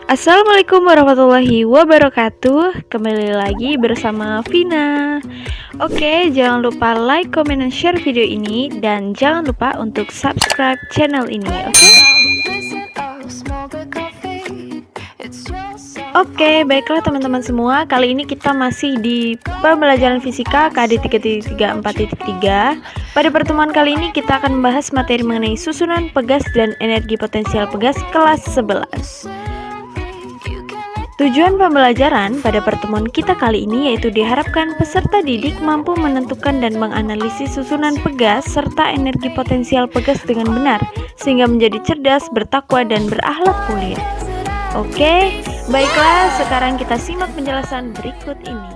Assalamualaikum warahmatullahi wabarakatuh. Kembali lagi bersama Vina. Oke, jangan lupa like, comment, dan share video ini. Dan jangan lupa untuk subscribe channel ini, oke? Oke, baiklah teman-teman semua. Kali ini kita masih di pembelajaran fisika KD 3.4.3. Pada pertemuan kali ini kita akan membahas materi mengenai susunan pegas dan energi potensial pegas kelas 11. Tujuan pembelajaran pada pertemuan kita kali ini yaitu diharapkan peserta didik mampu menentukan dan menganalisis susunan pegas serta energi potensial pegas dengan benar, sehingga menjadi cerdas, bertakwa, dan berakhlak mulia. Oke, baiklah, sekarang kita simak penjelasan berikut ini.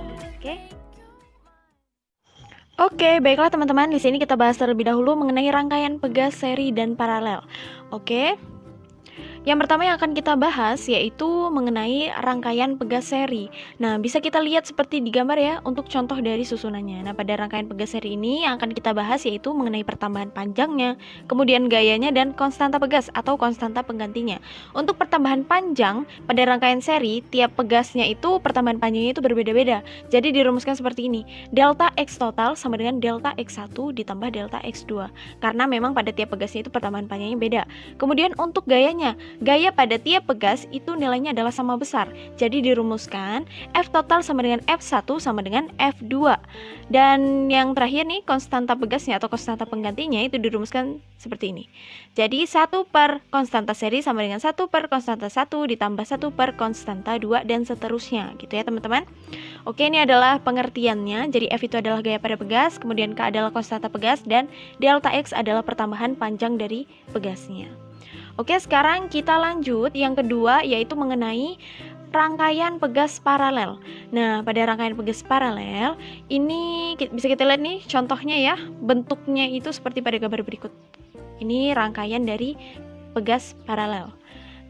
Oke, baiklah teman-teman, di sini kita bahas terlebih dahulu mengenai rangkaian pegas seri dan paralel. Oke. Yang pertama yang akan kita bahas yaitu mengenai rangkaian pegas seri. Nah, bisa kita lihat seperti di gambar ya untuk contoh dari susunannya. Nah, pada rangkaian pegas seri ini yang akan kita bahas yaitu mengenai pertambahan panjangnya, kemudian gayanya, dan konstanta pegas atau konstanta penggantinya. Untuk pertambahan panjang pada rangkaian seri, tiap pegasnya itu pertambahan panjangnya itu berbeda-beda. Jadi dirumuskan seperti ini. Delta X total sama dengan delta X1 ditambah delta X2. Karena memang pada tiap pegasnya itu pertambahan panjangnya beda. Kemudian untuk gayanya, gaya pada tiap pegas itu nilainya adalah sama besar. Jadi dirumuskan F total sama dengan F1 sama dengan F2. Dan yang terakhir nih, konstanta pegasnya atau konstanta penggantinya itu dirumuskan seperti ini. Jadi 1 per konstanta seri sama dengan 1 per konstanta 1 ditambah 1 per konstanta 2 dan seterusnya gitu ya teman-teman. Oke, ini adalah pengertiannya. Jadi F itu adalah gaya pada pegas, kemudian K adalah konstanta pegas, dan delta X adalah pertambahan panjang dari pegasnya. Oke, sekarang kita lanjut yang kedua yaitu mengenai rangkaian pegas paralel. Nah, pada rangkaian pegas paralel ini bisa kita lihat nih contohnya ya. Bentuknya itu seperti pada gambar berikut. Ini rangkaian dari pegas paralel.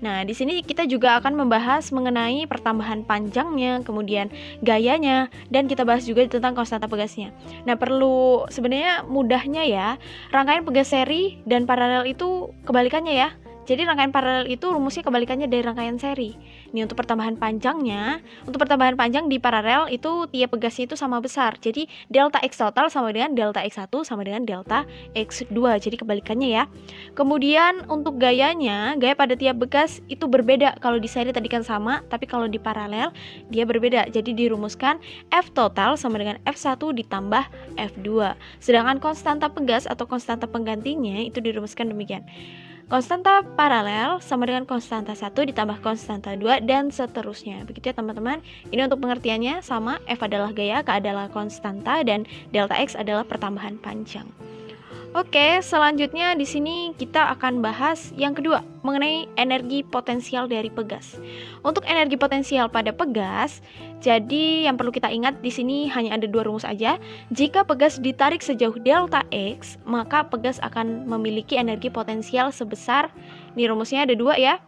Nah, di sini kita juga akan membahas mengenai pertambahan panjangnya, kemudian gayanya, dan kita bahas juga tentang konstanta pegasnya. Nah, perlu sebenarnya mudahnya ya, rangkaian pegas seri dan paralel itu kebalikannya ya. Jadi rangkaian paralel itu rumusnya kebalikannya dari rangkaian seri. Ini untuk pertambahan panjangnya, untuk pertambahan panjang di paralel itu tiap pegasnya itu sama besar. Jadi delta X total sama dengan delta X1 sama dengan delta X2. Jadi kebalikannya ya. Kemudian untuk gayanya, gaya pada tiap pegas itu berbeda. Kalau di seri tadi kan sama, tapi kalau di paralel dia berbeda. Jadi dirumuskan F total sama dengan F1 ditambah F2. Sedangkan konstanta pegas atau konstanta penggantinya itu dirumuskan demikian. Konstanta paralel sama dengan konstanta 1 ditambah konstanta 2 dan seterusnya. Begitu ya teman-teman. Ini untuk pengertiannya sama, F adalah gaya, K adalah konstanta, dan delta X adalah pertambahan panjang. Oke, selanjutnya di sini kita akan bahas yang kedua mengenai energi potensial dari pegas. Untuk energi potensial pada pegas, jadi yang perlu kita ingat di sini hanya ada dua rumus aja. Jika pegas ditarik sejauh delta X, maka pegas akan memiliki energi potensial sebesar, ini rumusnya ada dua ya.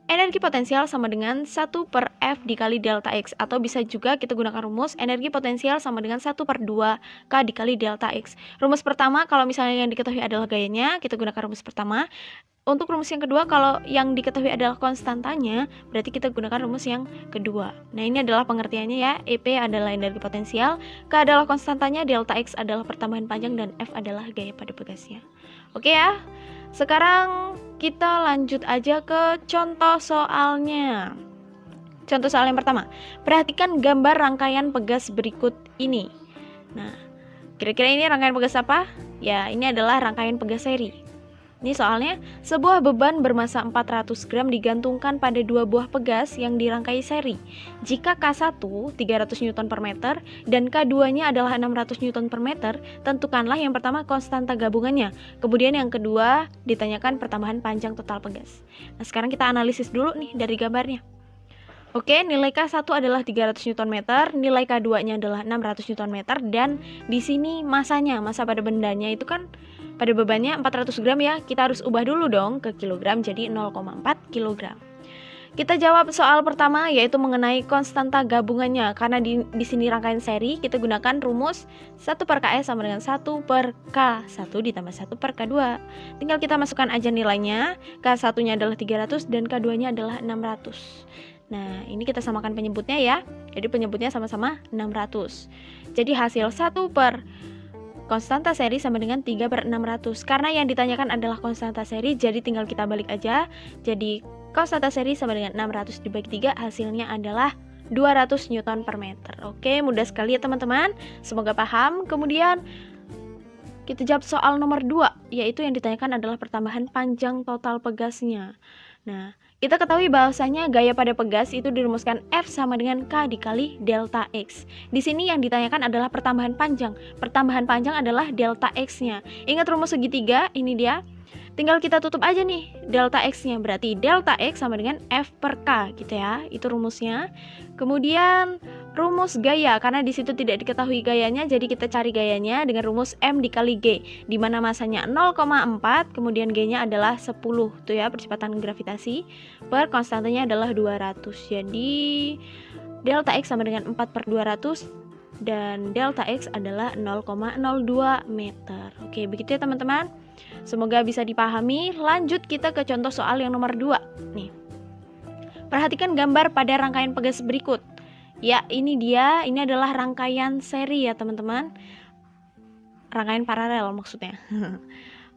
Energi potensial sama dengan 1 per F dikali delta X, atau bisa juga kita gunakan rumus energi potensial sama dengan 1 per 2 K dikali delta X. Rumus pertama kalau misalnya yang diketahui adalah gayanya, kita gunakan rumus pertama. Untuk rumus yang kedua, kalau yang diketahui adalah konstantanya, berarti kita gunakan rumus yang kedua. Nah, ini adalah pengertiannya ya. EP adalah energi potensial, K adalah konstantanya, delta X adalah pertambahan panjang, dan F adalah gaya pada pegasnya. Oke ya. Sekarang kita lanjut aja ke contoh soalnya. Contoh soal yang pertama. Perhatikan gambar rangkaian pegas berikut ini. Nah, kira-kira ini rangkaian pegas apa? Ya, ini adalah rangkaian pegas seri. Ini soalnya, sebuah beban bermassa 400 gram digantungkan pada dua buah pegas yang dirangkai seri. Jika K1 300 Newton per meter dan K2-nya adalah 600 Newton per meter, tentukanlah yang pertama konstanta gabungannya. Kemudian yang kedua ditanyakan pertambahan panjang total pegas. Nah, sekarang kita analisis dulu nih dari gambarnya. Oke, nilai K1 adalah 300 Nm, nilai K2-nya adalah 600 Nm, dan di sini masanya, massa pada bendanya itu kan pada bebannya 400 gram ya, kita harus ubah dulu dong ke kilogram, jadi 0,4 kilogram. Kita jawab soal pertama yaitu mengenai konstanta gabungannya. Karena di sini rangkaian seri, kita gunakan rumus 1 per KS sama dengan 1 per K1 ditambah 1 per K2. Tinggal kita masukkan aja nilainya. K1-nya adalah 300 dan K2-nya adalah 600. Nah, ini kita samakan penyebutnya ya. Jadi penyebutnya sama-sama 600. Jadi hasil 1 per konstanta seri sama dengan 3 per 600. Karena yang ditanyakan adalah konstanta seri, jadi tinggal kita balik aja. Jadi konstanta seri sama dengan 600 dibagi 3, hasilnya adalah 200 Newton per meter. Oke, mudah sekali ya teman-teman. Semoga paham. Kemudian kita jawab soal nomor 2, yaitu yang ditanyakan adalah pertambahan panjang total pegasnya. Nah, kita ketahui bahwasanya gaya pada pegas itu dirumuskan F sama dengan K dikali delta X. Di sini yang ditanyakan adalah pertambahan panjang. Pertambahan panjang adalah delta X-nya. Ingat rumus segitiga, ini dia. Tinggal kita tutup aja nih delta X-nya. Berarti delta X sama dengan F per K gitu ya. Itu rumusnya. Kemudian rumus gaya, karena di situ tidak diketahui gayanya, jadi kita cari gayanya dengan rumus M dikali G, di mana masanya 0,4, kemudian G-nya adalah 10 tuh ya, percepatan gravitasi, per konstantanya adalah 200. Jadi delta X sama dengan 4 per 200 dan delta X adalah 0,02 meter. Oke, begitu ya teman-teman. Semoga bisa dipahami. Lanjut kita ke contoh soal yang nomor 2 nih. Perhatikan gambar pada rangkaian pegas berikut. Ya, ini dia. Ini adalah rangkaian seri ya, teman-teman. Rangkaian paralel maksudnya.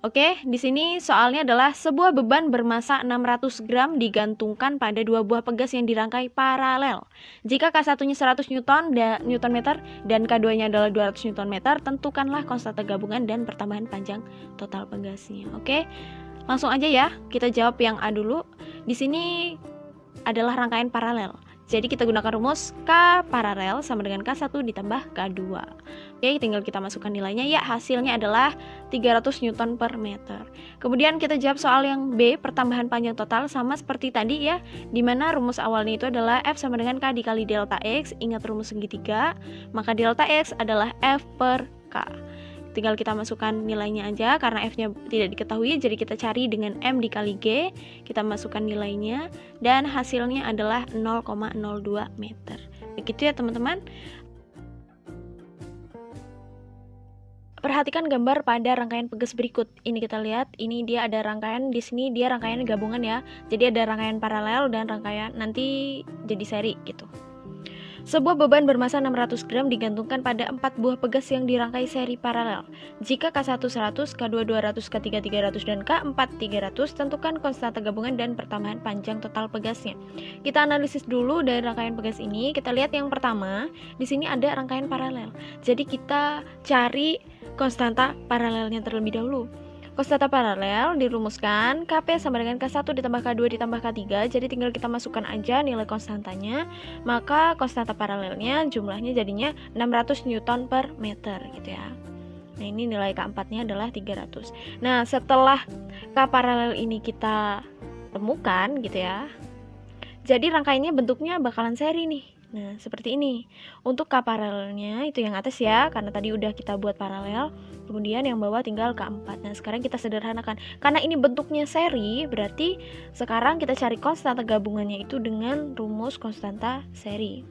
Oke, di sini soalnya adalah sebuah beban bermasa 600 gram digantungkan pada dua buah pegas yang dirangkai paralel. Jika K1-nya 100 Newton meter dan K2-nya adalah 200 Newton meter, tentukanlah konstanta gabungan dan pertambahan panjang total pegasnya. Oke, langsung aja ya, kita jawab yang A dulu. Di sini adalah rangkaian paralel. Jadi kita gunakan rumus K paralel sama dengan K1 ditambah K2. Oke, tinggal kita masukkan nilainya ya, hasilnya adalah 300 Newton per meter. Kemudian kita jawab soal yang B, pertambahan panjang total, sama seperti tadi ya, dimana rumus awalnya itu adalah F sama dengan K dikali delta X. Ingat rumus segitiga, maka delta X adalah F per K. Tinggal kita masukkan nilainya aja, karena F-nya tidak diketahui, jadi kita cari dengan M dikali G, kita masukkan nilainya, dan hasilnya adalah 0,02 meter. Begitu ya teman-teman. Perhatikan gambar pada rangkaian pegas berikut. Ini kita lihat, ini dia ada rangkaian, di sini dia rangkaian gabungan ya. Jadi ada rangkaian paralel dan rangkaian nanti jadi seri gitu. Sebuah beban bermasa 600 gram digantungkan pada 4 buah pegas yang dirangkai seri paralel. Jika K1 100, K2 200, K3 300, dan K4 300, tentukan konstanta gabungan dan pertambahan panjang total pegasnya. Kita analisis dulu dari rangkaian pegas ini. Kita lihat yang pertama, di sini ada rangkaian paralel. Jadi kita cari konstanta paralelnya terlebih dahulu. Konstanta paralel dirumuskan Kp sama dengan K1 ditambah K2 ditambah K3. Jadi tinggal kita masukkan aja nilai konstantanya. Maka konstanta paralelnya jumlahnya jadinya 600 Newton per meter gitu ya. Nah, ini nilai K4-nya adalah 300. Nah, setelah K paralel ini kita temukan gitu ya, jadi rangkaiannya bentuknya bakalan seri nih. Nah, seperti ini. Untuk K paralelnya itu yang atas ya, karena tadi udah kita buat paralel. Kemudian yang bawah tinggal K4. Nah, sekarang kita sederhanakan. Karena ini bentuknya seri, berarti sekarang kita cari konstanta gabungannya itu dengan rumus konstanta seri.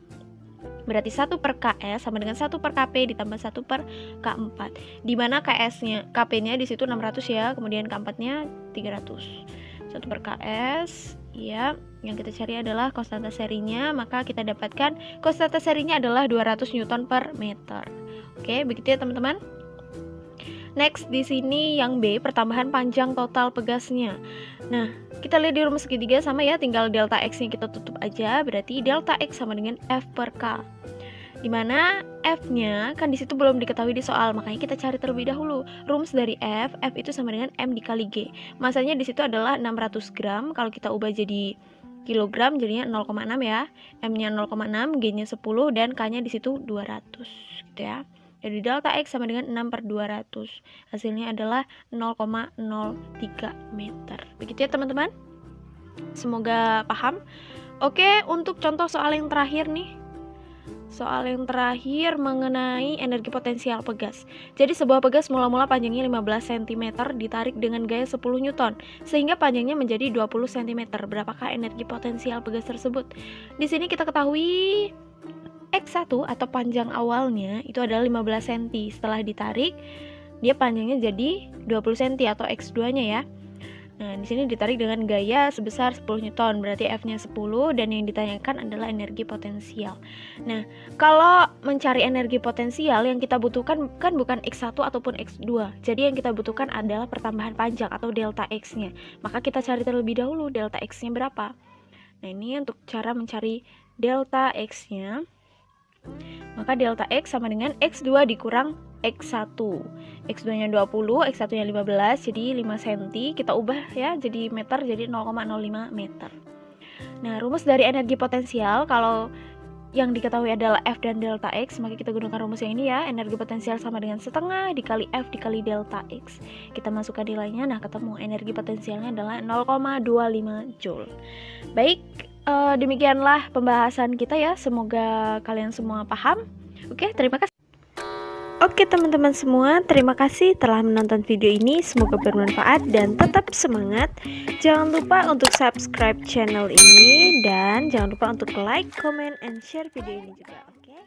Berarti 1 per KS sama dengan 1 per KP ditambah 1 per K4. Di mana KP-nya di situ 600 ya, kemudian K4-nya 300. 1 per KS, ya, yang kita cari adalah konstanta serinya, maka kita dapatkan konstanta serinya adalah 200 Newton per meter. Oke, begitu ya teman-teman. Next, di sini yang B, pertambahan panjang total pegasnya. Nah, kita lihat di rumus segitiga sama ya, tinggal delta X-nya kita tutup aja, berarti delta X sama dengan F per K. Dimana F-nya kan di situ belum diketahui di soal, makanya kita cari terlebih dahulu. Rumus dari F itu sama dengan M dikali G. Masanya di situ adalah 600 gram, kalau kita ubah jadi kilogram jadinya 0,6 ya. M-nya 0,6, G-nya 10, dan K-nya di situ 200 gitu ya. Jadi delta X sama dengan 6 per 200. Hasilnya adalah 0,03 meter. Begitu ya teman-teman. Semoga paham. Oke, untuk contoh soal yang terakhir nih. Soal yang terakhir mengenai energi potensial pegas. Jadi sebuah pegas mula-mula panjangnya 15 cm ditarik dengan gaya 10 Newton sehingga panjangnya menjadi 20 cm. Berapakah energi potensial pegas tersebut? Di sini kita ketahui X1 atau panjang awalnya itu adalah 15 cm. Setelah ditarik, dia panjangnya jadi 20 cm atau X2-nya ya. Nah, di sini ditarik dengan gaya sebesar 10 Newton, berarti F-nya 10 dan yang ditanyakan adalah energi potensial. Nah, kalau mencari energi potensial yang kita butuhkan kan bukan X1 ataupun X2. Jadi yang kita butuhkan adalah pertambahan panjang atau delta X-nya. Maka kita cari terlebih dahulu delta X-nya berapa. Nah, ini untuk cara mencari delta X-nya. Maka delta X sama dengan X2 dikurang X1. X2-nya 20, X1-nya 15, jadi 5 cm. Kita ubah ya jadi meter, jadi 0,05 meter. Nah, rumus dari energi potensial kalau yang diketahui adalah F dan delta X, maka kita gunakan rumus yang ini ya. Energi potensial sama dengan setengah dikali F dikali delta X. Kita masukkan nilainya, nah ketemu energi potensialnya adalah 0,25 Joule. Baik, demikianlah pembahasan kita ya. Semoga kalian semua paham. Oke, terima kasih. Oke teman-teman semua, terima kasih telah menonton video ini. Semoga bermanfaat dan tetap semangat. Jangan lupa untuk subscribe channel ini dan jangan lupa untuk like, comment, and share video ini juga. Oke.